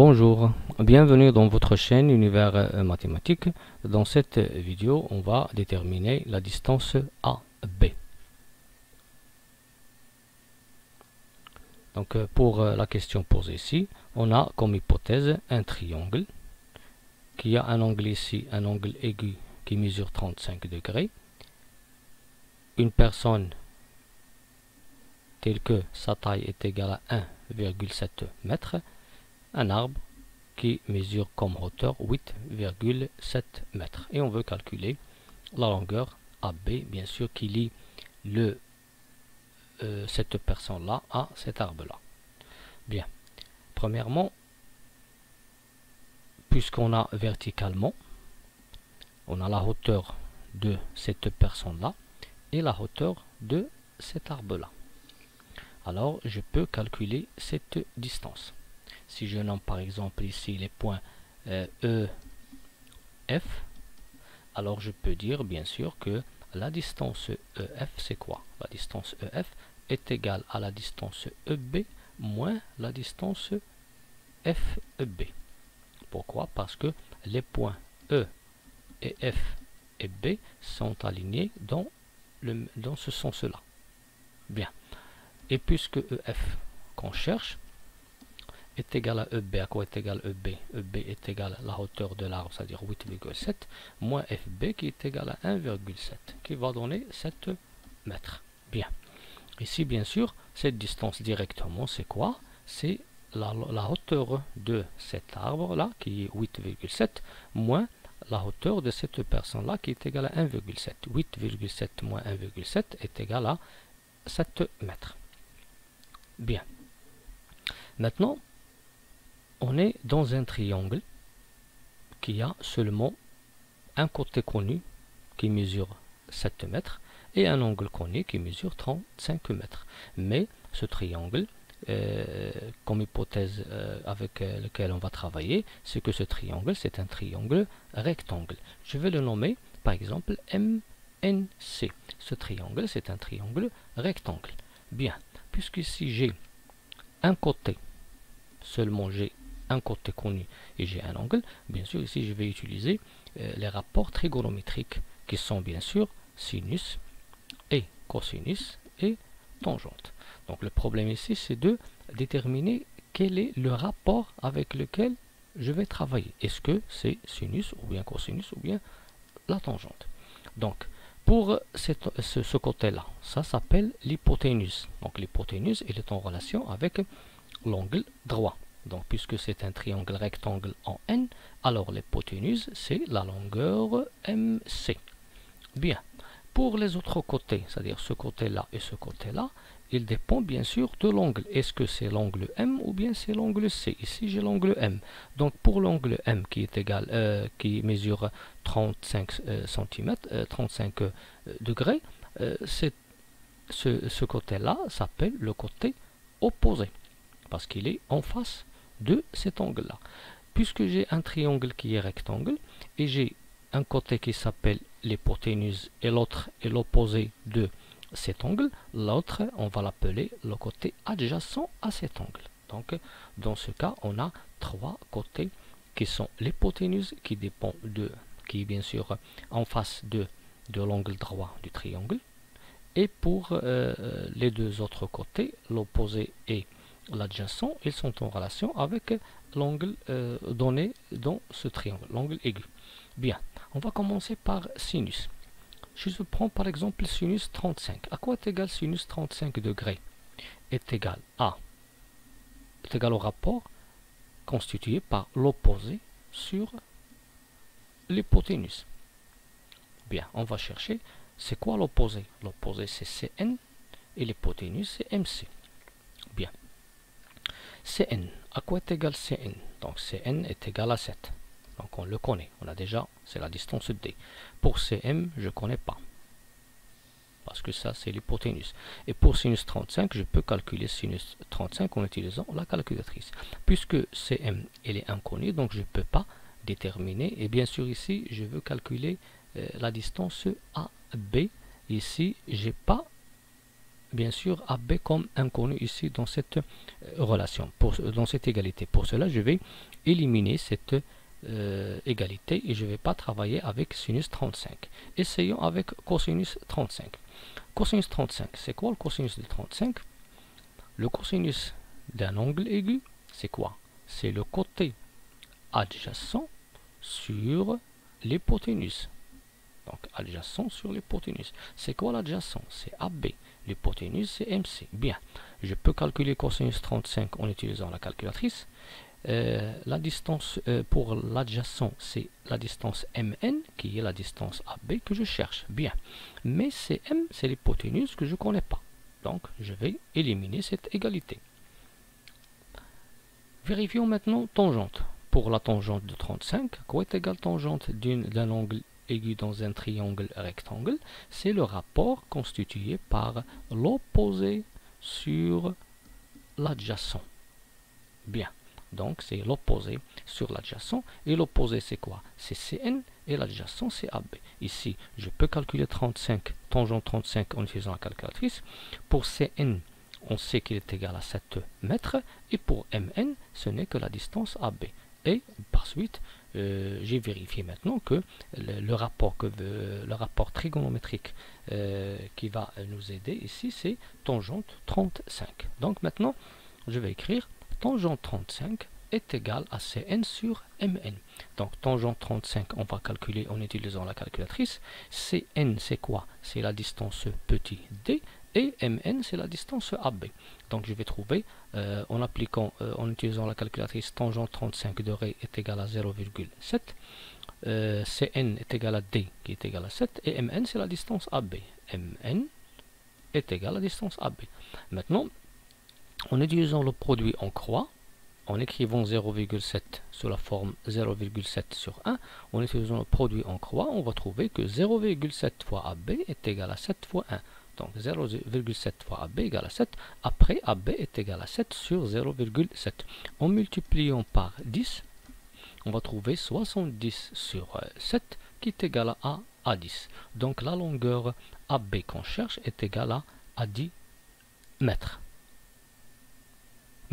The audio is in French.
Bonjour, bienvenue dans votre chaîne Univers Mathématique. Dans cette vidéo, on va déterminer la distance AB. Donc pour la question posée ici, on a comme hypothèse un triangle qui a un angle ici, un angle aigu qui mesure 35 degrés. Une personne telle que sa taille est égale à 1,7 mètres. Un arbre qui mesure comme hauteur 8,7 mètres. Et on veut calculer la longueur AB, bien sûr, qui lie cette personne-là à cet arbre-là. Bien. Premièrement, puisqu'on a verticalement, on a la hauteur de cette personne-là et la hauteur de cet arbre-là. Alors, je peux calculer cette distance. Si je nomme par exemple ici les points E, F, alors je peux dire bien sûr que la distance EF, c'est quoi? La distance EF est égale à la distance EB moins la distance FEB. Pourquoi? Parce que les points E et F et B sont alignés dans ce sens-là. Bien. Et puisque EF qu'on cherche est égal à EB, à quoi est égal EB? EB est égal à la hauteur de l'arbre, c'est-à-dire 8,7, moins FB qui est égal à 1,7, qui va donner 7 mètres. Bien. Ici, bien sûr, cette distance directement, c'est quoi? C'est la hauteur de cet arbre-là, qui est 8,7, moins la hauteur de cette personne-là, qui est égale à 1,7. 8,7 moins 1,7 est égal à 7 mètres. Bien. Maintenant, on est dans un triangle qui a seulement un côté connu qui mesure 7 mètres et un angle connu qui mesure 35 mètres. Mais ce triangle, comme hypothèse avec lequel on va travailler, c'est que ce triangle, c'est un triangle rectangle. Je vais le nommer par exemple MNC. Ce triangle, c'est un triangle rectangle. Bien, puisque ici j'ai un côté, seulement j'ai un côté connu et j'ai un angle, bien sûr ici je vais utiliser les rapports trigonométriques qui sont bien sûr sinus et cosinus et tangente. Donc le problème ici c'est de déterminer quel est le rapport avec lequel je vais travailler. Est-ce que c'est sinus ou bien cosinus ou bien la tangente? Donc pour ce côté-là, ça s'appelle l'hypoténuse. Donc l'hypoténuse est en relation avec l'angle droit. Donc puisque c'est un triangle rectangle en N, alors l'hypoténuse c'est la longueur MC. Bien. Pour les autres côtés, c'est-à-dire ce côté-là et ce côté-là, il dépend bien sûr de l'angle. Est-ce que c'est l'angle M ou bien c'est l'angle C? Ici j'ai l'angle M. Donc pour l'angle M qui est égal, qui mesure 35 cm, 35 degrés, ce côté-là s'appelle le côté opposé parce qu'il est en face de cet angle-là. Puisque j'ai un triangle qui est rectangle et j'ai un côté qui s'appelle l'hypoténuse et l'autre est l'opposé de cet angle, l'autre on va l'appeler le côté adjacent à cet angle. Donc dans ce cas on a trois côtés qui sont l'hypoténuse qui dépend qui est bien sûr en face de l'angle droit du triangle, et pour les deux autres côtés, l'opposé et l'adjacent, ils sont en relation avec l'angle donné dans ce triangle, l'angle aigu. Bien, on va commencer par sinus. Je prends par exemple sinus 35. À quoi est égal sinus 35 degrés? Est égal au rapport constitué par l'opposé sur l'hypoténuse. Bien, on va chercher c'est quoi l'opposé. L'opposé c'est Cn et l'hypoténuse c'est MC. Bien. Cn, à quoi est égal Cn? Donc Cn est égal à 7. Donc on le connaît, on a déjà, c'est la distance D. Pour Cm, je ne connais pas. Parce que ça, c'est l'hypoténuse. Et pour sinus 35, je peux calculer sinus 35 en utilisant la calculatrice. Puisque Cm, elle est inconnue, donc je ne peux pas déterminer. Et bien sûr, ici, je veux calculer la distance AB. Ici, j'ai pas bien sûr AB comme inconnu ici dans cette relation, dans cette égalité. Pour cela, je vais éliminer cette égalité et je ne vais pas travailler avec sinus 35. Essayons avec cosinus 35. Cosinus 35, c'est quoi le cosinus de 35? Le cosinus d'un angle aigu, c'est quoi? C'est le côté adjacent sur l'hypoténuse. Donc adjacent sur l'hypoténuse. C'est quoi l'adjacent? C'est AB. L'hypoténuse, c'est MC. Bien. Je peux calculer cosinus 35 en utilisant la calculatrice. La distance pour l'adjacent, c'est la distance MN, qui est la distance AB que je cherche. Bien. Mais CM, c'est l'hypoténuse que je ne connais pas. Donc, je vais éliminer cette égalité. Vérifions maintenant tangente. Pour la tangente de 35, quoi est égal tangente d'un angle aigu dans un triangle rectangle? C'est le rapport constitué par l'opposé sur l'adjacent. Bien. Donc, c'est l'opposé sur l'adjacent. Et l'opposé, c'est quoi? C'est CN et l'adjacent, c'est AB. Ici, je peux calculer 35, tangente 35 en utilisant la calculatrice. Pour CN, on sait qu'il est égal à 7 mètres. Et pour MN, ce n'est que la distance AB. Et par suite, j'ai vérifié maintenant que le rapport trigonométrique qui va nous aider ici, c'est tangente 35. Donc maintenant, je vais écrire tangente 35 est égal à Cn sur Mn. Donc tangente 35, on va calculer en utilisant la calculatrice. Cn, c'est quoi? C'est la distance petit d. Et Mn, c'est la distance AB. Donc je vais trouver, en utilisant la calculatrice, tangente 35 de Ré est égal à 0,7. Cn est égal à D, qui est égal à 7. Et Mn, c'est la distance AB. Mn est égal à la distance AB. Maintenant, en utilisant le produit en croix, en écrivant 0,7 sous la forme 0,7 sur 1, en utilisant le produit en croix, on va trouver que 0,7 fois AB est égal à 7 fois 1. Donc 0,7 fois AB égale à 7. Après, AB est égal à 7 sur 0,7. En multipliant par 10, on va trouver 70 sur 7 qui est égal à 10. Donc la longueur AB qu'on cherche est égale à 10 mètres.